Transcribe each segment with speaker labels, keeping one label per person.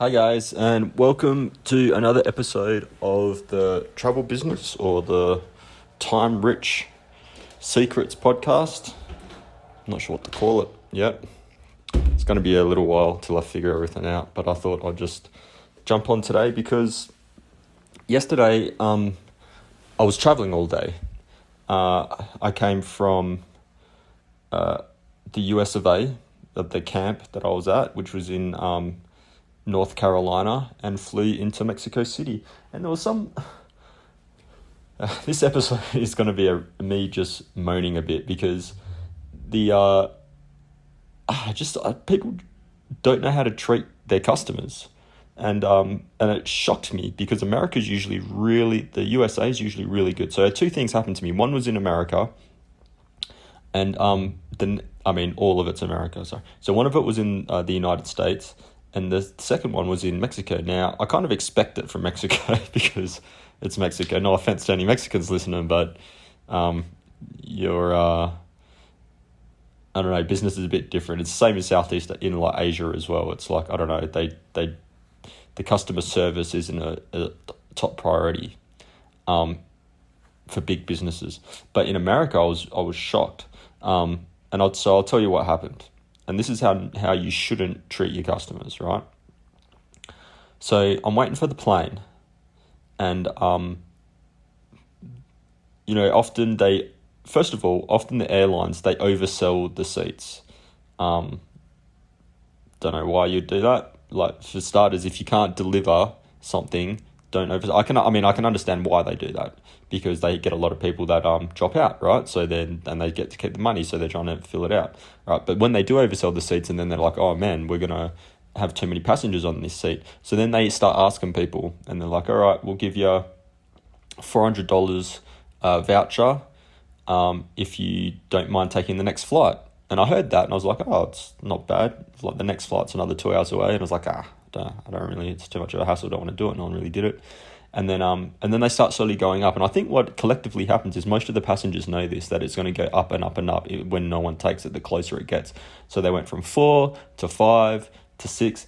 Speaker 1: Hi guys, and welcome to another episode of the Travel Business or the Time Rich Secrets podcast. I'm not sure what to call it yet. It's going to be a little while till I figure everything out, but I thought I'd just jump on today because yesterday I was traveling all day. I came from the US of A, of the camp that I was at, which was in North Carolina, and flew into Mexico City. And there was some... this episode is going to be me just moaning a bit because the people don't know how to treat their customers. And it shocked me because America's usually the USA is usually really good. So two things happened to me. One was in America, and all of it's America. Sorry. So one of it was in the United States, and the second one was in Mexico. Now, I kind of expect it from Mexico because it's Mexico. No offense to any Mexicans listening, but business is a bit different. It's the same in Southeast, in like Asia as well. It's like, I don't know, the customer service isn't a top priority for big businesses. But in America, I was shocked. So I'll tell you what happened. And this is how you shouldn't treat your customers, right? So I'm waiting for the plane, and often the airlines, they oversell the seats. Don't know why you'd do that. Like, for starters, if you can't deliver something, don't oversell. I can understand why they do that, because they get a lot of people that drop out, right? So then, and they get to keep the money, so they're trying to fill it out, right? But when they do oversell the seats, and then they're like, oh man, we're gonna have too many passengers on this seat, so then they start asking people, and they're like, all right, we'll give you $400 voucher if you don't mind taking the next flight. And I heard that, and I was like, oh, it's not bad. It's like the next flight's another 2 hours away, and I was like, I don't really, it's too much of a hassle, don't want to do it. No one really did it. And then they start slowly going up. And I think what collectively happens is most of the passengers know this, that it's going to go up and up and up when no one takes it, the closer it gets. So they went from 4 to 5 to 6.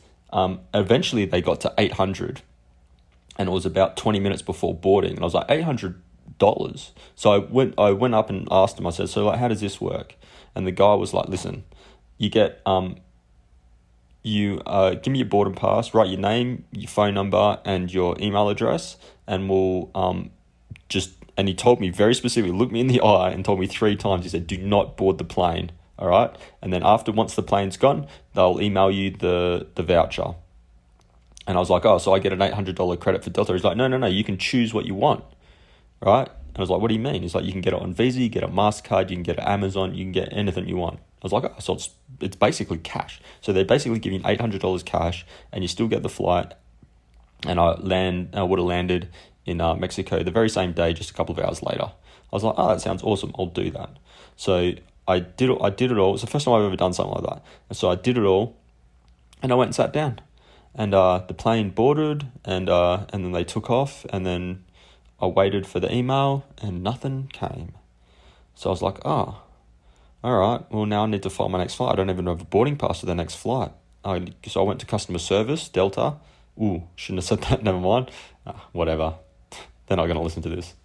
Speaker 1: Eventually they got to 800, and it was about 20 minutes before boarding. And I was like, $800? So I went up and asked him, I said, so like, how does this work? And the guy was like, listen, you get, give me your boarding pass, write your name, your phone number, and your email address, and we'll and he told me very specifically, looked me in the eye and told me 3 times, he said, do not board the plane, all right? And then once the plane's gone, they'll email you the voucher. And I was like, oh, so I get an $800 credit for Delta? He's like, no, you can choose what you want, right? And I was like, what do you mean? He's like, you can get it on Visa, you get a MasterCard, you can get it Amazon, you can get anything you want. I was like, oh, so it's basically cash. So they're basically giving $800 cash, and you still get the flight. And I would have landed in Mexico the very same day, just a couple of hours later. I was like, oh, that sounds awesome. I'll do that. So I did it all. It was the first time I've ever done something like that. And so I did it all, and I went and sat down. And the plane boarded, and then they took off, and then I waited for the email, and nothing came. So I was like, oh, all right, well, now I need to find my next flight. I don't even have a boarding pass for the next flight. So I went to customer service, Delta. Ooh, shouldn't have said that, never mind. Whatever. They're not going to listen to this.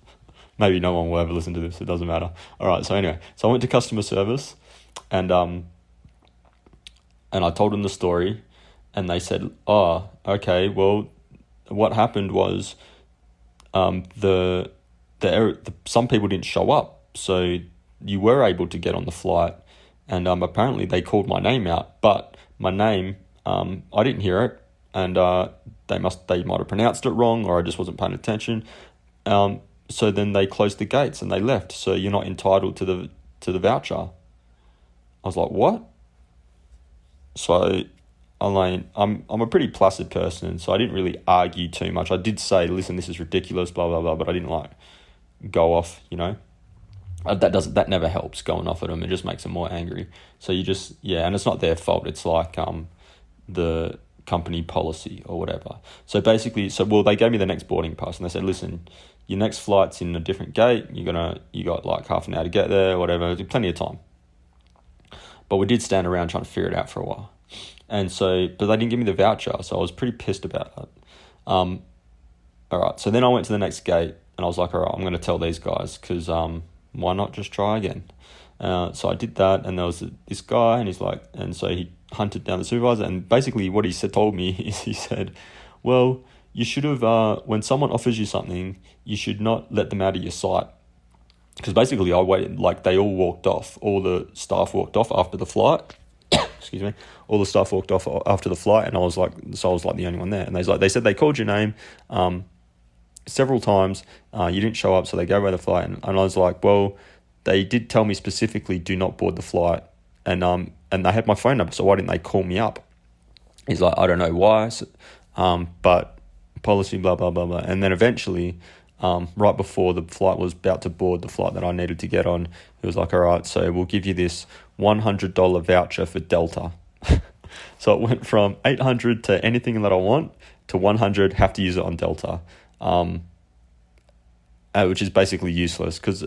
Speaker 1: Maybe no one will ever listen to this, it doesn't matter. All right, so anyway, so I went to customer service, and I told them the story, and they said, oh, okay, well, what happened was some people didn't show up, so you were able to get on the flight, and apparently they called my name out, but my name, I didn't hear it, and they might have pronounced it wrong, or I just wasn't paying attention. So then they closed the gates and they left, so you're not entitled to the voucher. I was like, what? So I'm a pretty placid person, so I didn't really argue too much. I did say, listen, this is ridiculous, blah blah blah, but I didn't go off, that never helps, going off at them. It just makes them more angry. So you just, and it's not their fault. It's like the company policy or whatever. So basically, they gave me the next boarding pass, and they said, listen, your next flight's in a different gate. You got like half an hour to get there, whatever. Plenty of time. But we did stand around trying to figure it out for a while. And so, but they didn't give me the voucher, so I was pretty pissed about that. All right, so then I went to the next gate, and I was like, all right, I'm going to tell these guys, because why not just try again? So I did that, and there was this guy, and he's like, and so he hunted down the supervisor, and basically what he told me is he said, well, you should have, when someone offers you something, you should not let them out of your sight. Because basically I waited, like they all walked off, all the staff walked off after the flight, excuse me, all the staff walked off after the flight, and I was like the only one there, and they said they called your name, several times, you didn't show up, so they gave away the flight, and I was like, well, they did tell me specifically, do not board the flight, and they had my phone number, so why didn't they call me up? He's like, I don't know why, but policy, blah, blah, blah, blah. And then eventually, right before the flight was about to board, the flight that I needed to get on, he was like, all right, so we'll give you this $100 voucher for Delta. So it went from $800 to anything that I want to $100, have to use it on Delta, which is basically useless because,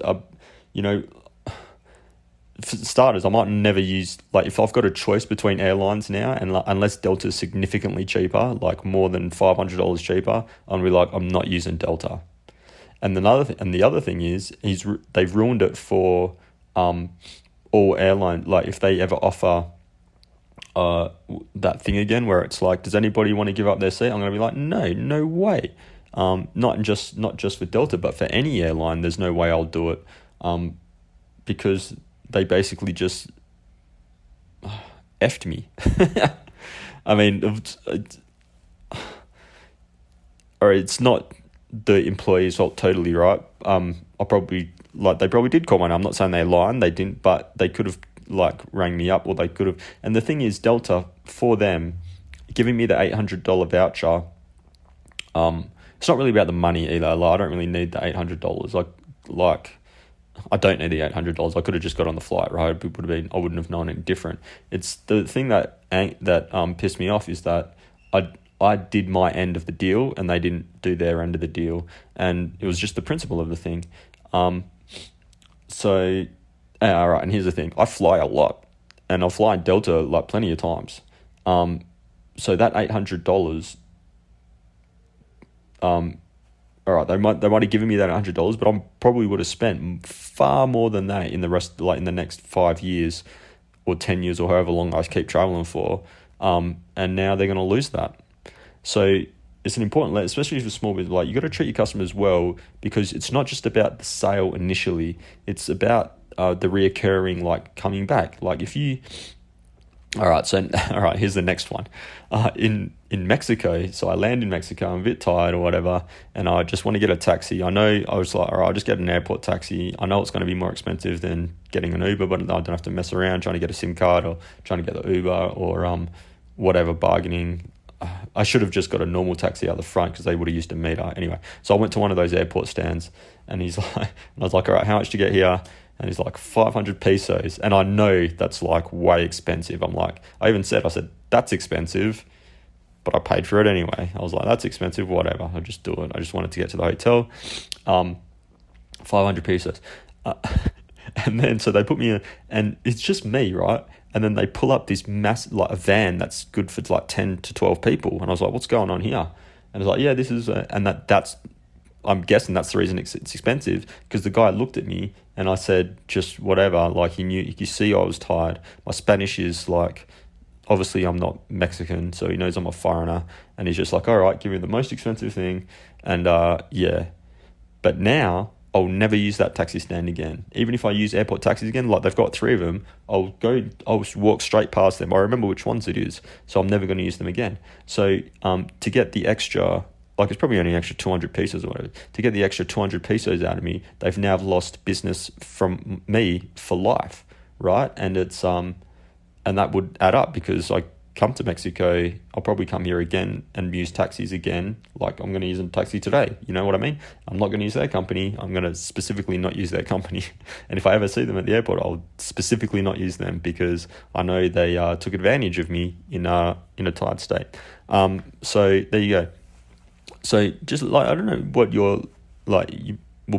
Speaker 1: for starters, I might never use, like, if I've got a choice between airlines now, and unless Delta is significantly cheaper, like more than $500 cheaper, I'm like, I'm not using Delta. And the other thing is, they've ruined it for all airlines. Like, if they ever offer that thing again, where it's like, does anybody want to give up their seat? I'm gonna be like, no way. Not just for Delta, but for any airline, there's no way I'll do it, because they basically just effed me. I mean, or it's not the employee's fault totally, right? They probably did call my name. I'm not saying they lied, they didn't, but they could have rang me up, or they could have. And the thing is, Delta, for them, giving me the $800 voucher, it's not really about the money either. Like, I don't really need the $800. Like I don't need the $800. I could have just got on the flight, right? It would have been, I wouldn't have known any different. It's the thing that pissed me off is that I did my end of the deal and they didn't do their end of the deal, and it was just the principle of the thing. All right, and here's the thing: I fly a lot, and I'll fly in Delta plenty of times. So that $800. All right, they might have given me that $100, but I probably would have spent far more than that in the next 5 years or 10 years or however long I keep traveling for. And now they're going to lose that. So it's an important, especially for small business, you got to treat your customers well, because it's not just about the sale initially. It's about the reoccurring, coming back. All right, here's the next one. In Mexico, so I land in Mexico, I'm a bit tired or whatever, and I just want to get a taxi. I was like, all right, I'll just get an airport taxi. I know it's going to be more expensive than getting an Uber, but I don't have to mess around trying to get a SIM card or trying to get the Uber or whatever, bargaining. I should have just got a normal taxi out the front because they would have used a meter. Anyway, so I went to one of those airport stands, and I was like, all right, how much to get here? And he's like, 500 pesos. And I know that's way expensive. I even said, that's expensive, but I paid for it anyway. I was like, that's expensive, whatever. I'll just do it. I just wanted to get to the hotel. 500 pesos. And then, so they put me in, and it's just me, right? And then they pull up this massive, a van that's good for 10 to 12 people. And I was like, what's going on here? And it's like, yeah, this is, that's, I'm guessing that's the reason it's expensive, because the guy looked at me and I said, just whatever. He knew, you see, I was tired. My Spanish is obviously I'm not Mexican, so he knows I'm a foreigner, and he's just like, all right, give me the most expensive thing. And yeah, but now I'll never use that taxi stand again. Even if I use airport taxis again, they've got 3 of them, I'll walk straight past them. I remember which ones it is, so I'm never going to use them again. So to get the extra, it's probably only an extra 200 pesos or whatever, to get the extra 200 pesos out of me, they've now lost business from me for life, right? And it's and that would add up, because I come to Mexico, I'll probably come here again and use taxis again. I'm going to use a taxi today. You know what I mean? I'm not going to use their company. I'm going to specifically not use their company. And if I ever see them at the airport, I'll specifically not use them, because I know they took advantage of me in a tired state. So there you go. So just I don't know what you're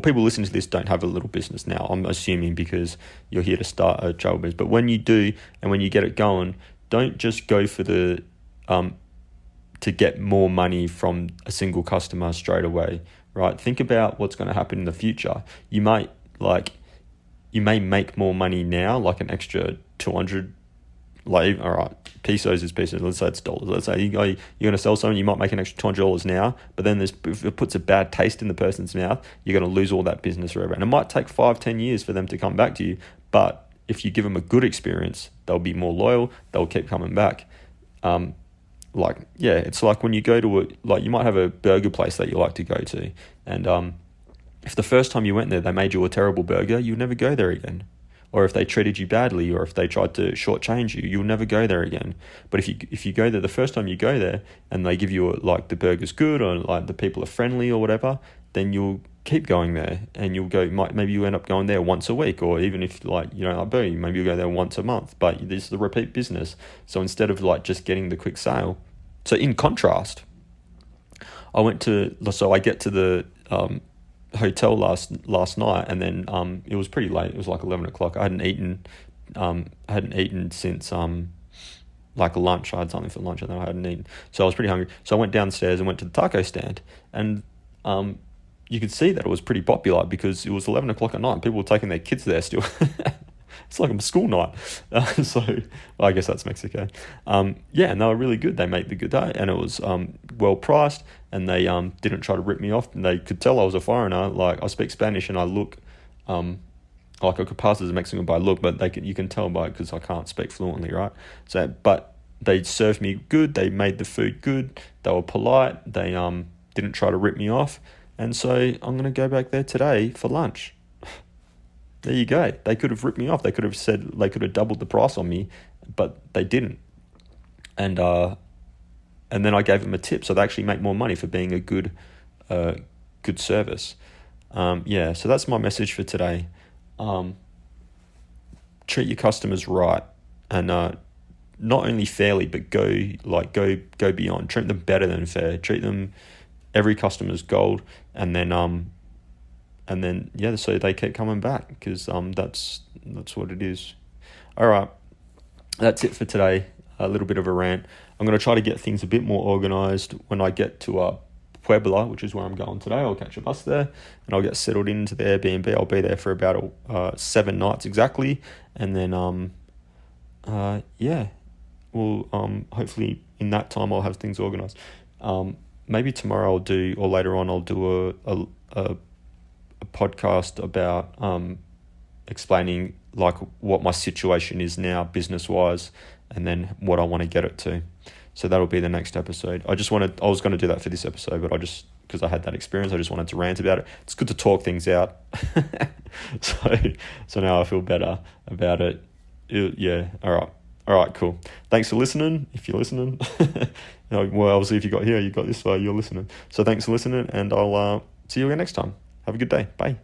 Speaker 1: people listening to this don't have a little business now, I'm assuming, because you're here to start a travel business. But when you do, and when you get it going, don't just go for the to get more money from a single customer straight away, right? Think about what's going to happen in the future. You may make more money now, like an extra 200, like, all right, pesos is pesos, let's say it's dollars. Let's say you're going to sell something, you might make an extra $200 now, but then if it puts a bad taste in the person's mouth, you're going to lose all that business forever. And it might take 5-10 years for them to come back to you, but if you give them a good experience, they'll be more loyal, they'll keep coming back. It's like when you go to you might have a burger place that you like to go to, and if the first time you went there they made you a terrible burger, you'll never go there again. Or if they treated you badly, or if they tried to shortchange you, you'll never go there again. But if you go there the first time you go there and they give you the burger's good, or like the people are friendly or whatever, then you'll keep going there, and you'll go. Maybe you end up going there once a week, or even if maybe you'll go there once a month. But this is the repeat business. So instead of just getting the quick sale, so in contrast, I get to the hotel last night, and then it was pretty late. It was like 11 o'clock. I hadn't eaten since lunch. I had something for lunch and then I hadn't eaten, so I was pretty hungry. So I went downstairs and went to the taco stand, and you could see that it was pretty popular because it was 11 o'clock at night. People were taking their kids there still. It's like a school night. I guess that's Mexico. And they were really good. They made the good day, and it was well priced, and they didn't try to rip me off. And they could tell I was a foreigner. Like, I speak Spanish and I look like I could pass as a Mexican by look, but you can tell by it because I can't speak fluently, right? So, but they served me good. They made the food good. They were polite. They didn't try to rip me off. And so I'm going to go back there today for lunch. There you go. They could have ripped me off. They could have doubled the price on me, but they didn't. And then I gave them a tip, so they actually make more money for being a good service. So that's my message for today. Treat your customers right, and not only fairly, but go beyond. Treat them better than fair. Treat them, every customer's gold, and then so they keep coming back, because that's what it is. All right, that's it for today. A little bit of a rant. I'm going to try to get things a bit more organized when I get to Puebla, which is where I'm going today. I'll catch a bus there, and I'll get settled into the Airbnb. I'll be there for about 7 nights exactly, and then hopefully in that time I'll have things organized. Maybe tomorrow or later on I'll do a podcast about explaining what my situation is now business wise, and then what I want to get it to. So that'll be the next episode. I was going to do that for this episode, but because I had that experience, I just wanted to rant about it. It's good to talk things out. So now I feel better about it. All right, cool. Thanks for listening. If you're listening, obviously if you got here, you got this far, you're listening. So thanks for listening, and I'll see you again next time. Have a good day. Bye.